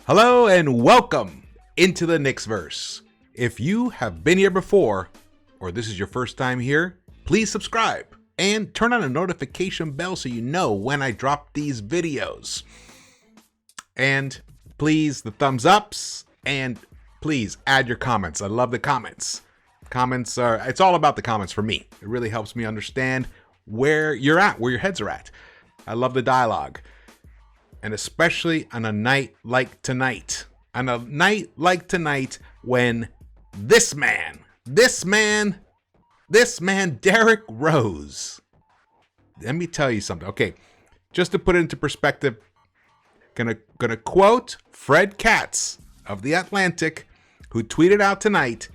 Hello and welcome into the Knicks-Verse. If you have been here before, or this is your first time here, please subscribe and turn on a notification bell so you know when I drop these videos. And please, the thumbs ups, and please add your comments. I love the comments. It's all about the comments for me. It really helps me understand where you're at, where your heads are at. I love the dialogue. And especially on a night like tonight. On a night like tonight when this man, Derrick Rose. Let me tell you something. Okay, just to put it into perspective, gonna quote Fred Katz of The Atlantic, who tweeted out tonight,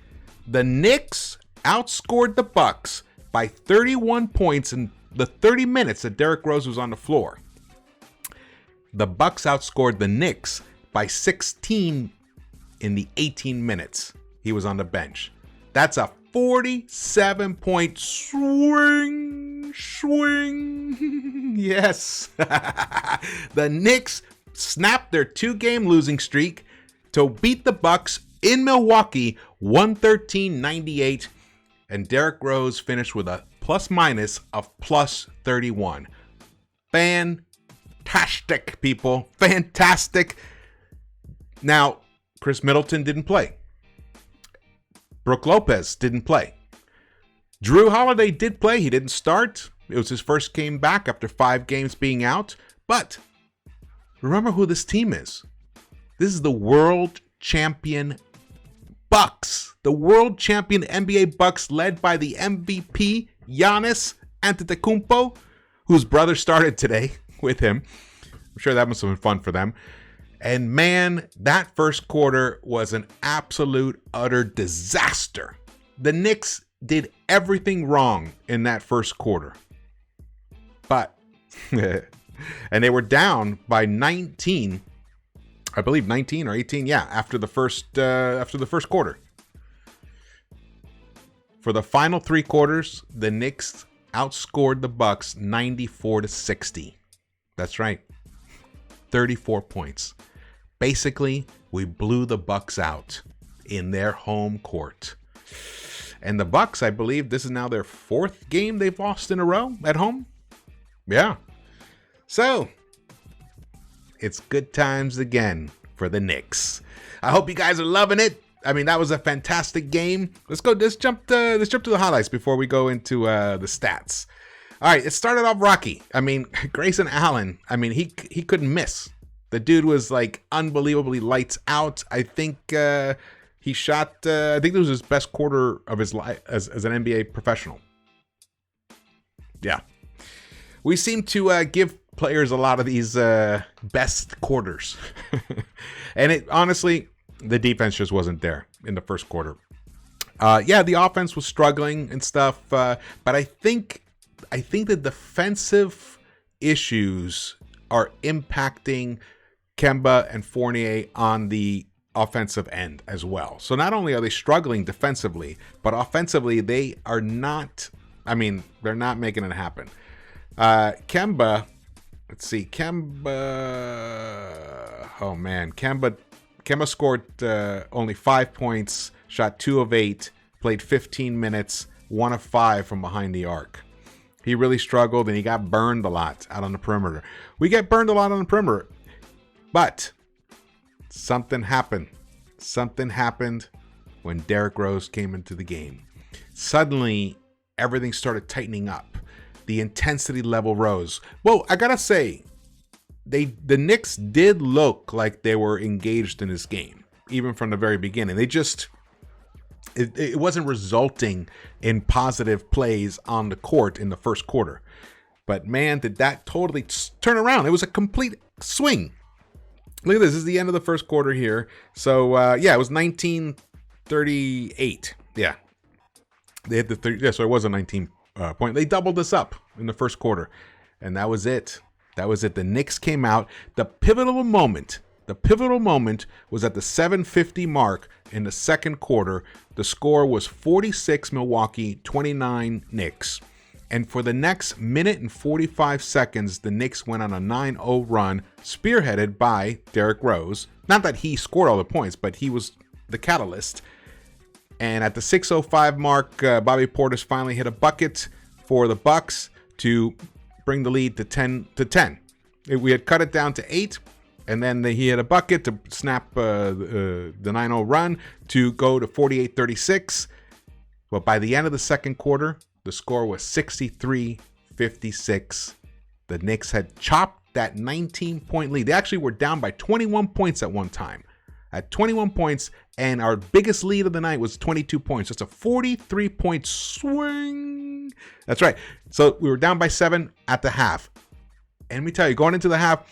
the Knicks outscored the Bucks by 31 points in the 30 minutes that Derrick Rose was on the floor. The Bucks outscored the Knicks by 16 in the 18 minutes he was on the bench. That's a 47-point swing. Yes. The Knicks snapped their 2-game losing streak to beat the Bucks in Milwaukee 113-98, and Derrick Rose finished with a plus-minus of plus 31. Fantastic, people. Fantastic. Now, Chris Middleton didn't play. Brook Lopez didn't play. Drew Holiday did play. He didn't start. It was his first game back after 5 games being out. But remember who this team is. This is the world champion Bucks. The world champion NBA Bucks led by the MVP, Giannis Antetokounmpo, whose brother started today with him. I'm sure that was some fun for them. And man, that first quarter was an absolute, utter disaster. The Knicks did everything wrong in that first quarter. But, and they were down by 19, I believe 19 or 18, after the first quarter. For the final 3 quarters, the Knicks outscored the Bucks 94-60. That's right. 34 points. Basically, we blew the Bucks out in their home court. And the Bucks, I believe this is now their 4th game they've lost in a row at home. Yeah. So, it's good times again for the Knicks. I hope you guys are loving it. I mean, that was a fantastic game. Let's jump to the highlights before we go into the stats. All right, it started off rocky. I mean, Grayson Allen, I mean, he couldn't miss. The dude was like unbelievably lights out. I think he shot, I think it was his best quarter of his life as an NBA professional. Yeah. We seem to give players a lot of these best quarters. And it honestly, the defense just wasn't there in the first quarter. The offense was struggling and stuff, but I think the defensive issues are impacting Kemba and Fournier on the offensive end as well. So not only are they struggling defensively, but offensively they are not, they're not making it happen. Kemba scored only 5 points, shot 2 of 8, played 15 minutes, 1 of 5 from behind the arc. He really struggled, and he got burned a lot out on the perimeter. We get burned a lot on the perimeter, but something happened. Something happened when Derrick Rose came into the game. Suddenly, everything started tightening up. The intensity level rose. Well, I gotta say, the Knicks did look like they were engaged in this game, even from the very beginning. They just, it wasn't resulting in positive plays on the court in the first quarter. But man, did that totally turn around. It was a complete swing. Look at this. This is the end of the first quarter here. So, it was 19-38. Yeah. They hit the 30. Yeah, so it was a 19 point. They doubled this up in the first quarter. And that was it. That was it. The Knicks came out. The pivotal moment was at the 7:50 mark in the second quarter. The score was 46 Milwaukee, 29 Knicks. And for the next minute and 45 seconds, the Knicks went on a 9-0 run, spearheaded by Derrick Rose. Not that he scored all the points, but he was the catalyst. And at the 6:05 mark, Bobby Portis finally hit a bucket for the Bucks to bring the lead to 10. We had cut it down to 8, and then he hit a bucket to snap the 9-0 run to go to 48-36. But by the end of the second quarter, the score was 63-56. The Knicks had chopped that 19-point lead. They actually were down by 21 points at one time. At 21 points, and our biggest lead of the night was 22 points. It's a 43-point swing. That's right. So we were down by 7 at the half. And let me tell you, going into the half,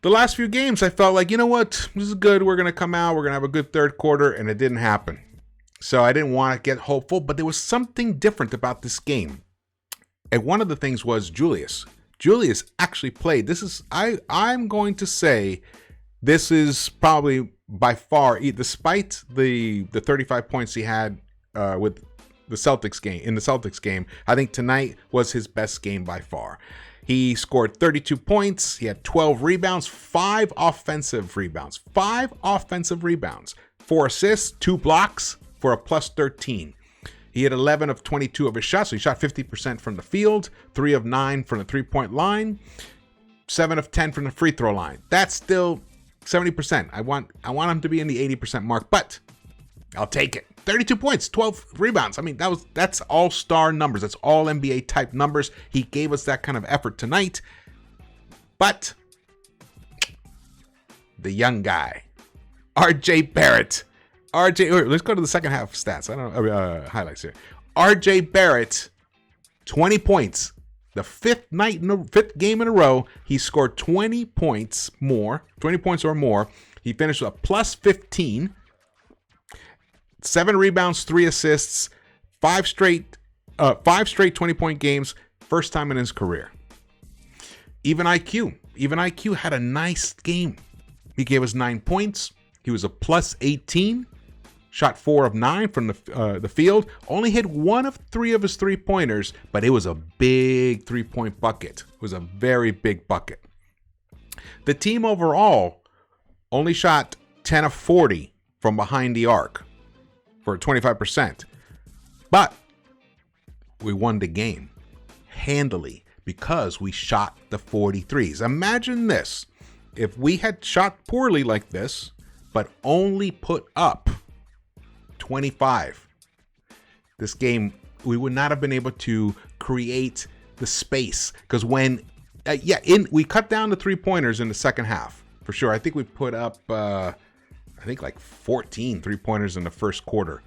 the last few games, I felt like, you know what? This is good. We're going to come out. We're going to have a good third quarter, and it didn't happen. So I didn't want to get hopeful, but there was something different about this game. And one of the things was Julius. Julius actually played. I'm going to say this is probably by far, despite the 35 points he had with the Celtics game, in the Celtics game, I think tonight was his best game by far. He scored 32 points. He had 12 rebounds, 5 offensive rebounds, 4 assists, 2 blocks for a plus 13. He had 11 of 22 of his shots, so he shot 50% from the field, 3 of 9 from the three-point line, 7 of 10 from the free throw line. That's still 70%. I want him to be in the 80% mark, but I'll take it. 32 points, 12 rebounds. I mean, that's all-star numbers. That's all NBA type numbers. He gave us that kind of effort tonight. But the young guy, RJ Barrett. Let's go to the second half stats. Highlights here. RJ Barrett, 20 points. The fifth game in a row, he scored 20 points or more. He finished with a plus 15, 7 rebounds, 3 assists, 5 straight 20-point games, first time in his career. Even IQ had a nice game. He gave us 9 points. He was a plus 18. Shot 4 of 9 from the field. Only hit 1 of 3 of his 3-pointers, but it was a big 3-point bucket. It was a very big bucket. The team overall only shot 10 of 40 from behind the arc for 25%. But we won the game handily because we shot the 43s. Imagine this. If we had shot poorly like this, but only put up 25. This game, we would not have been able to create the space because when, we cut down the 3-pointers in the second half for sure. I think we put up, like 14 3-pointers in the first quarter,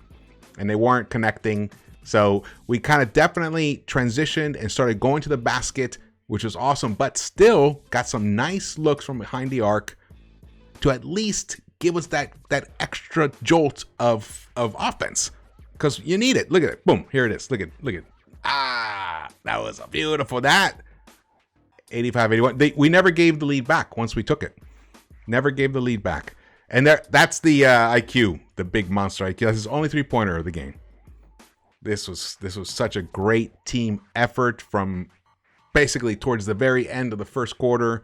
and they weren't connecting. So we kind of definitely transitioned and started going to the basket, which was awesome, but still got some nice looks from behind the arc to at least give us that extra jolt of offense, because you need it. Look at it. Boom. Here it is. Look at. That was a beautiful. That 85-81. We never gave the lead back once we took it. Never gave the lead back. And that's the IQ, the big monster IQ. That's his only 3-pointer of the game. This was such a great team effort from basically towards the very end of the first quarter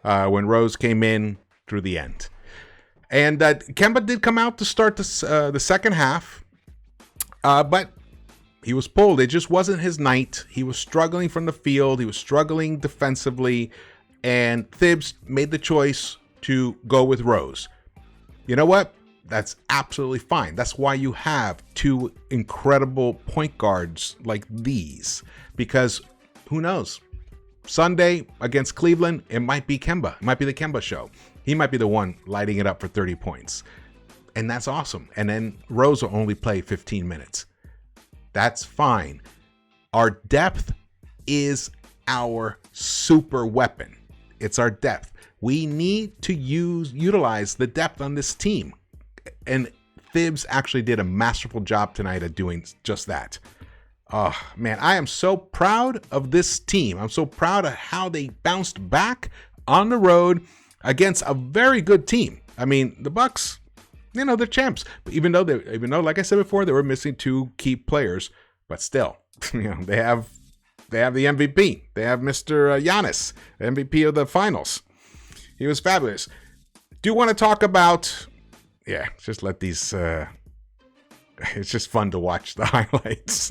when Rose came in through the end. And Kemba did come out to start the second half, but he was pulled. It just wasn't his night. He was struggling from the field. He was struggling defensively, and Thibs made the choice to go with Rose. You know what? That's absolutely fine. That's why you have 2 incredible point guards like these, because who knows? Sunday against Cleveland, it might be Kemba. It might be the Kemba show. He might be the one lighting it up for 30 points. And that's awesome. And then Rose will only play 15 minutes. That's fine. Our depth is our super weapon. It's our depth. We need to utilize the depth on this team. And Thibs actually did a masterful job tonight at doing just that. Oh, man, I am so proud of this team. I'm so proud of how they bounced back on the road against a very good team. I mean, the Bucks, they're champs. But even though, like I said before, they were missing 2 key players, but still, they have They have the MVP. They have Mr. Giannis, MVP of the finals. He was fabulous. Do want to talk about, just let these, it's just fun to watch the highlights.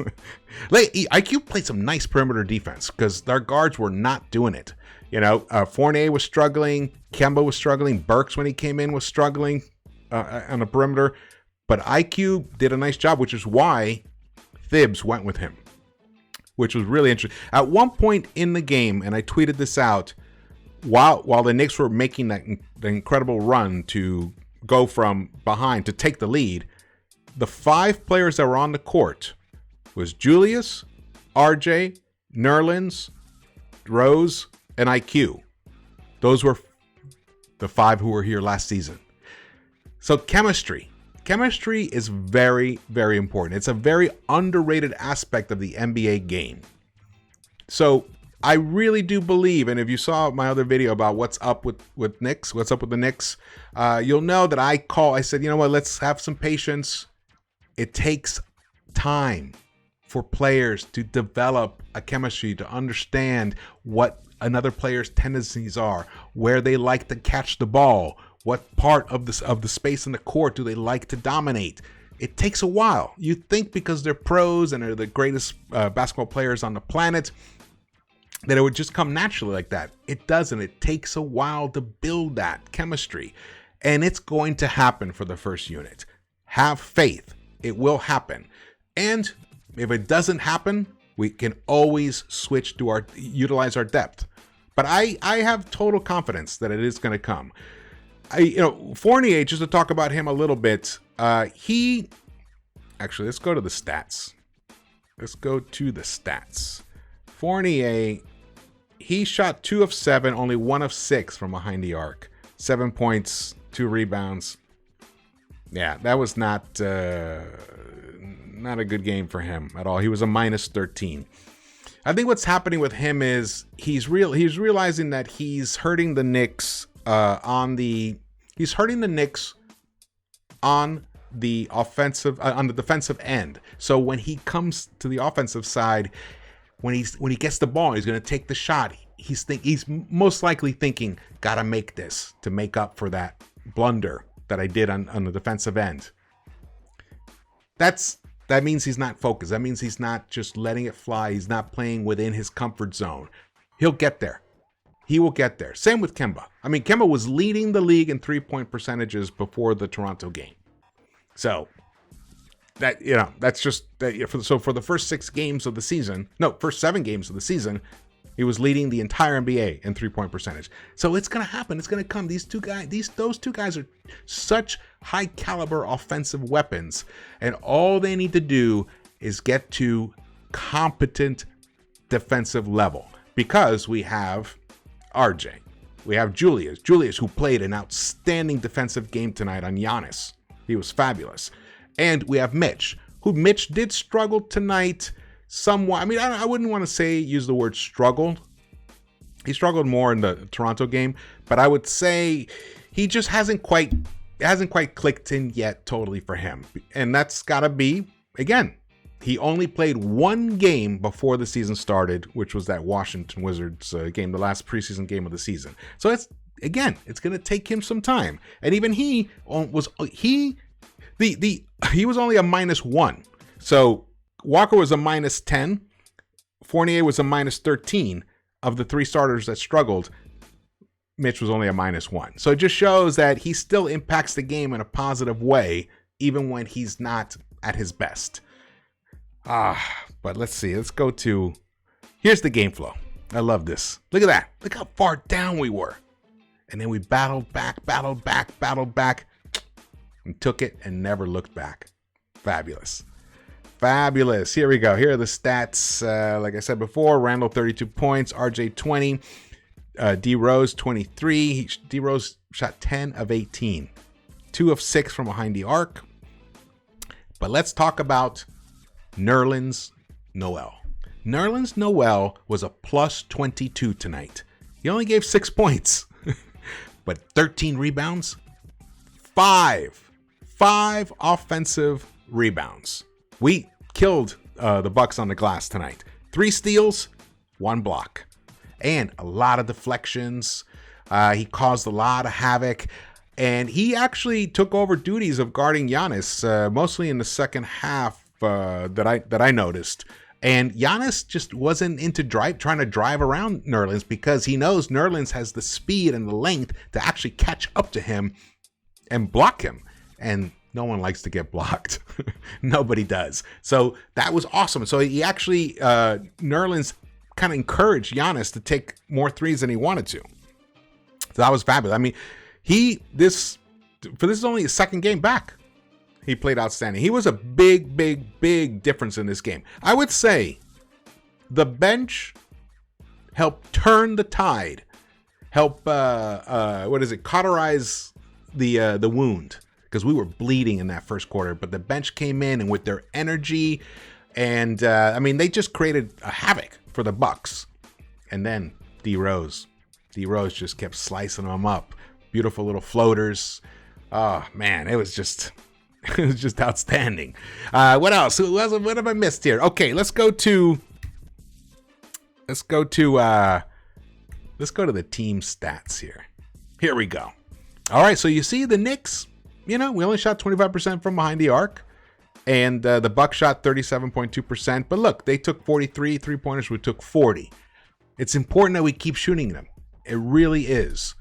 IQ played some nice perimeter defense because their guards were not doing it. Fournier was struggling. Kemba was struggling. Burks, when he came in, was struggling on the perimeter. But IQ did a nice job, which is why Thibs went with him, which was really interesting. At one point in the game, and I tweeted this out, while the Knicks were making the incredible run to go from behind to take the lead, the 5 players that were on the court was Julius, RJ, Nerlens, Rose, and IQ. Those were the 5 who were here last season. So chemistry is very, very important. It's a very underrated aspect of the NBA game. So I really do believe, and if you saw my other video about what's up with the Knicks, you'll know that I said, you know what, let's have some patience. It takes time for players to develop a chemistry, to understand what another player's tendencies are, where they like to catch the ball, what part of the space in the court do they like to dominate. It takes a while. You think because they're pros and are the greatest basketball players on the planet that it would just come naturally like that. It doesn't. It takes a while to build that chemistry. And it's going to happen for the first unit. Have faith. It will happen. And if it doesn't happen, we can always utilize our depth. But I have total confidence that it is going to come. Fournier, just to talk about him a little bit, let's go to the stats. Fournier, he shot 2 of 7, only 1 of 6 from behind the arc. 7 points, 2 rebounds. Yeah, that was not a good game for him at all. He was a minus 13. I think what's happening with him is he's realizing that he's hurting the Knicks on the defensive end. So when he comes to the offensive side, when he gets the ball, he's going to take the shot. He's most likely thinking, gotta make this to make up for that blunder that I did on the defensive end. That means he's not focused. That means he's not just letting it fly. He's not playing within his comfort zone. He'll get there. He will get there. Same with Kemba. I mean, Kemba was leading the league in 3-point percentages before the Toronto game. So that's just that. So for the first 7 games of the season, he was leading the entire NBA in 3-point percentage. So it's gonna happen. It's gonna come. Those two guys are such high caliber offensive weapons, and all they need to do is get to competent defensive level. Because we have RJ, we have Julius, who played an outstanding defensive game tonight on Giannis. He was fabulous. And we have Mitch did struggle tonight somewhat. I mean, I wouldn't want to use the word struggled. He struggled more in the Toronto game, but I would say he just hasn't quite clicked in yet totally for him. And that's got to be, again, he only played 1 game before the season started, which was that Washington Wizards game, the last preseason game of the season. So it's going to take him some time. And even he was only a -1. So Walker was a -10. Fournier was a -13. Of the 3 starters that struggled, Mitch was only a -1. So it just shows that he still impacts the game in a positive way, even when he's not at his best. But let's see. Here's the game flow. I love this. Look at that. Look how far down we were. And then we battled back, and took it and never looked back. Fabulous. Here we go. Here are the stats. Like I said before, Randall 32 points, RJ 20, D Rose 23. D Rose shot 10 of 18, 2 of 6 from behind the arc. But let's talk about Nerlens Noel. Nerlens Noel was a plus 22 tonight. He only gave 6 points, but 13 rebounds, 5 offensive rebounds. We killed the Bucks on the glass tonight. 3 steals, 1 block, and a lot of deflections. He caused a lot of havoc, and he actually took over duties of guarding Giannis, mostly in the second half that I noticed. And Giannis just wasn't into trying to drive around Nerlens because he knows Nerlens has the speed and the length to actually catch up to him and block him. And no one likes to get blocked. Nobody does. So that was awesome. So he actually, Nerlens kind of encouraged Giannis to take more threes than he wanted to. So that was fabulous. I mean, this is only his second game back. He played outstanding. He was a big, big, big difference in this game. I would say the bench helped turn the tide, help cauterize the wound, because we were bleeding in that first quarter. But the bench came in, and with their energy, and I mean, they just created a havoc for the Bucks. And then D Rose just kept slicing them up. Beautiful little floaters. Oh man, it was just outstanding. What else? What have I missed here? Okay, let's go to the team stats here. Here we go. All right, so you see the Knicks, we only shot 25% from behind the arc, and the Bucks shot 37.2%. But look, they took 43 3-pointers. We took 40. It's important that we keep shooting them. It really is.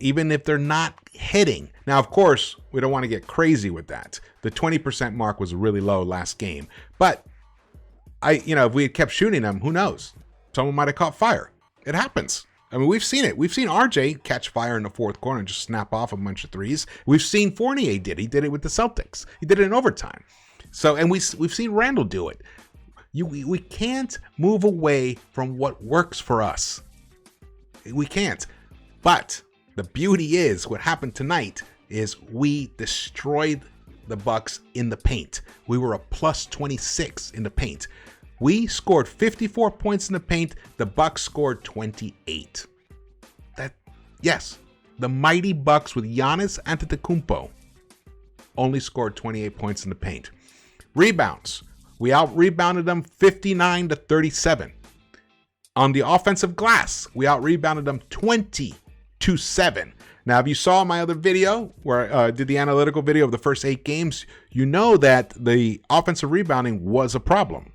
Even if they're not hitting. Now, of course, we don't want to get crazy with that. The 20% mark was really low last game. But if we had kept shooting them, who knows? Someone might have caught fire. It happens. I mean, we've seen it. We've seen RJ catch fire in the fourth quarter and just snap off a bunch of threes. We've seen Fournier did. He did it with the Celtics. He did it in overtime. So, and we've seen Randall do it. We can't move away from what works for us. We can't. But the beauty is, what happened tonight is we destroyed the Bucks in the paint. We were a plus 26 in the paint. We scored 54 points in the paint. The Bucks scored 28. Yes, the mighty Bucks with Giannis Antetokounmpo only scored 28 points in the paint. Rebounds. We out-rebounded them 59-37. On the offensive glass, we out-rebounded them 20-7. Now, if you saw my other video where I did the analytical video of the first 8 games, you know that the offensive rebounding was a problem.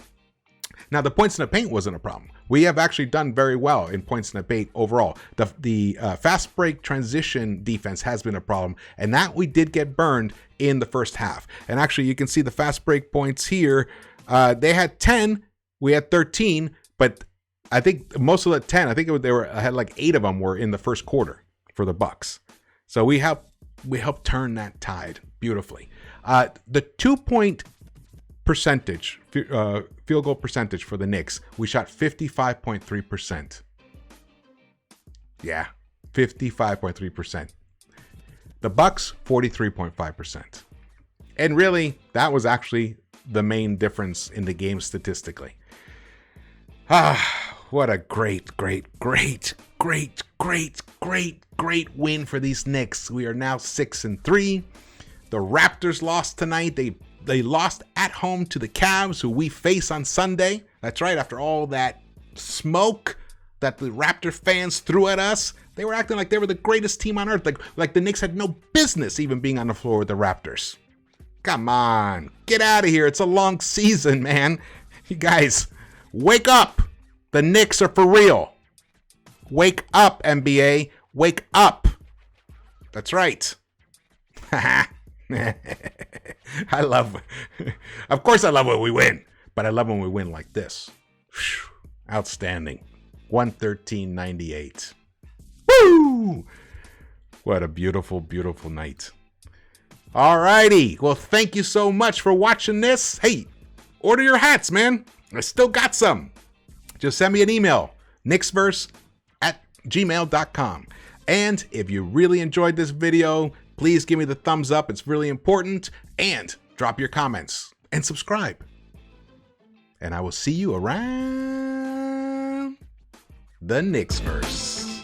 Now, the points in the paint wasn't a problem. We have actually done very well in points in the paint overall. The fast break transition defense has been a problem, and that we did get burned in the first half. And actually, you can see the fast break points here. They had 10, we had 13, but I think most of the 10, I had like 8 of them were in the first quarter for the Bucks. So we helped turn that tide beautifully. The 2-point percentage, field goal percentage for the Knicks, we shot 55.3%. Yeah, 55.3%. The Bucks, 43.5%. And really, that was actually the main difference in the game statistically. What a great win for these Knicks. We are now 6-3. The Raptors lost tonight. They lost at home to the Cavs, who we face on Sunday. That's right, after all that smoke that the Raptor fans threw at us, they were acting like they were the greatest team on earth. Like the Knicks had no business even being on the floor with the Raptors. Come on, get out of here. It's a long season, man. You guys, wake up. The Knicks are for real. Wake up, NBA. Wake up. That's right. Of course I love when we win, but I love when we win like this. Outstanding. 113-98. Woo! What a beautiful, beautiful night. All righty. Well, thank you so much for watching this. Hey, order your hats, man. I still got some. Just send me an email, Knicks-Verse@gmail.com. And if you really enjoyed this video, please give me the thumbs up. It's really important. And drop your comments and subscribe. And I will see you around the Knicks-Verse.